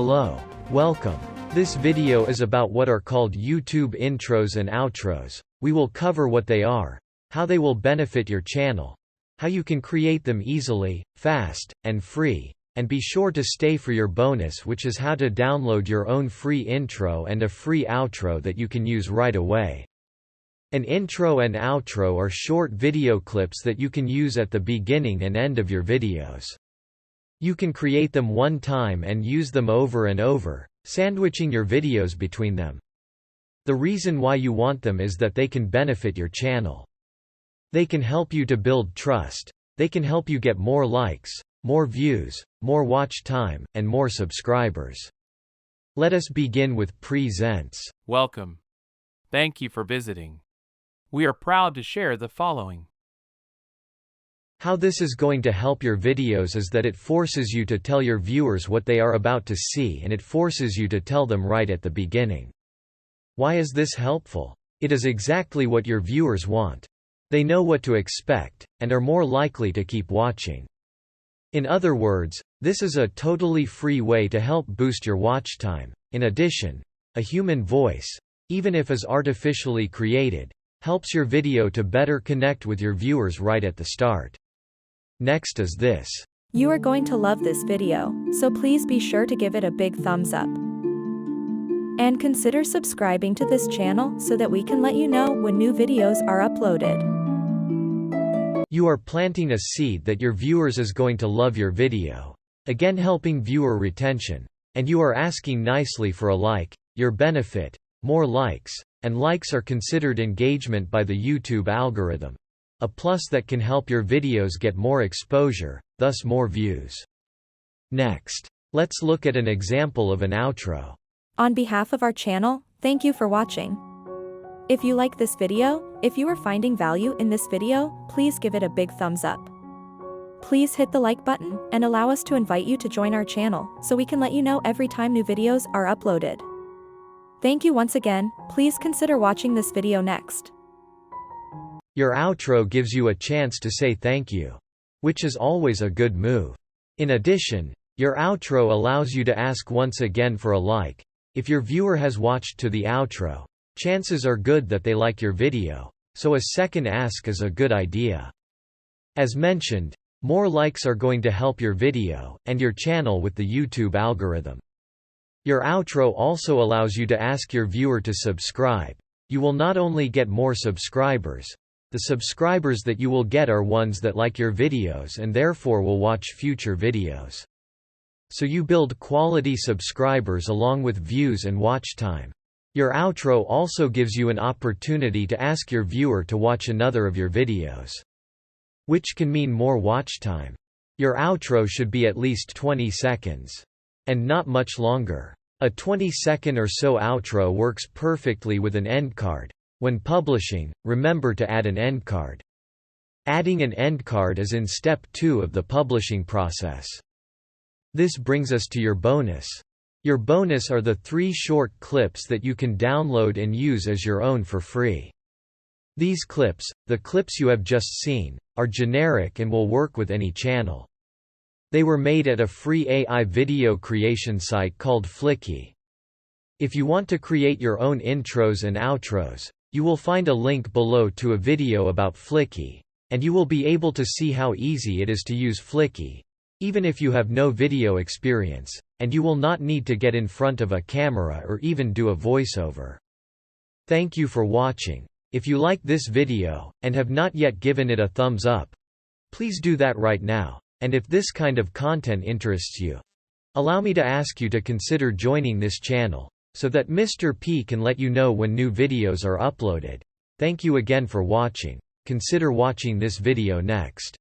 Hello. Welcome. This video is about what are called YouTube intros and outros. We will cover what they are, how they will benefit your channel, how you can create them easily, fast, and free, and be sure to stay for your bonus, which is how to download your own free intro and a free outro that you can use right away. An intro and outro are short video clips that you can use at the beginning and end of your videos. You can create them one time and use them over and over, sandwiching your videos between them. The reason why you want them is that they can benefit your channel. They can help you to build trust. They can help you get more likes, more views, more watch time, and more subscribers. Let us begin with presents. Welcome. Thank you for visiting. We are proud to share the following. How this is going to help your videos is that it forces you to tell your viewers what they are about to see, and it forces you to tell them right at the beginning. Why is this helpful? It is exactly what your viewers want. They know what to expect, and are more likely to keep watching. In other words, this is a totally free way to help boost your watch time. In addition, a human voice, even if is artificially created, helps your video to better connect with your viewers right at the start. Next is this. You are going to love this video, so please be sure to give it a big thumbs up. And consider subscribing to this channel so that we can let you know when new videos are uploaded. You are planting a seed that your viewers is going to love your video, again helping viewer retention, and you are asking nicely for a like, your benefit. More likes, and likes are considered engagement by the YouTube algorithm. A plus that can help your videos get more exposure, thus more views. Next, let's look at an example of an outro. On behalf of our channel, thank you for watching. If you like this video, if you are finding value in this video, please give it a big thumbs up. Please hit the like button and allow us to invite you to join our channel so we can let you know every time new videos are uploaded. Thank you once again. Please consider watching this video next. Your outro gives you a chance to say thank you, which is always a good move. In addition, your outro allows you to ask once again for a like. If your viewer has watched to the outro, chances are good that they like your video, so a second ask is a good idea. As mentioned, more likes are going to help your video and your channel with the YouTube algorithm. Your outro also allows you to ask your viewer to subscribe. You will not only get more subscribers, the subscribers that you will get are ones that like your videos and therefore will watch future videos. So you build quality subscribers along with views and watch time. Your outro also gives you an opportunity to ask your viewer to watch another of your videos, which can mean more watch time. Your outro should be at least 20 seconds. And not much longer. A 20-second or so outro works perfectly with an end card. When publishing, remember to add an end card. Adding an end card is in step 2 of the publishing process. This brings us to your bonus. Your bonus are the 3 short clips that you can download and use as your own for free. These clips, the clips you have just seen, are generic and will work with any channel. They were made at a free AI video creation site called Fliki. If you want to create your own intros and outros, you will find a link below to a video about Fliki, and you will be able to see how easy it is to use Fliki, even if you have no video experience, and you will not need to get in front of a camera or even do a voiceover. Thank you for watching. If you like this video, and have not yet given it a thumbs up, please do that right now. And if this kind of content interests you, allow me to ask you to consider joining this channel, so that Mr. P can let you know when new videos are uploaded. Thank you again for watching. Consider watching this video next.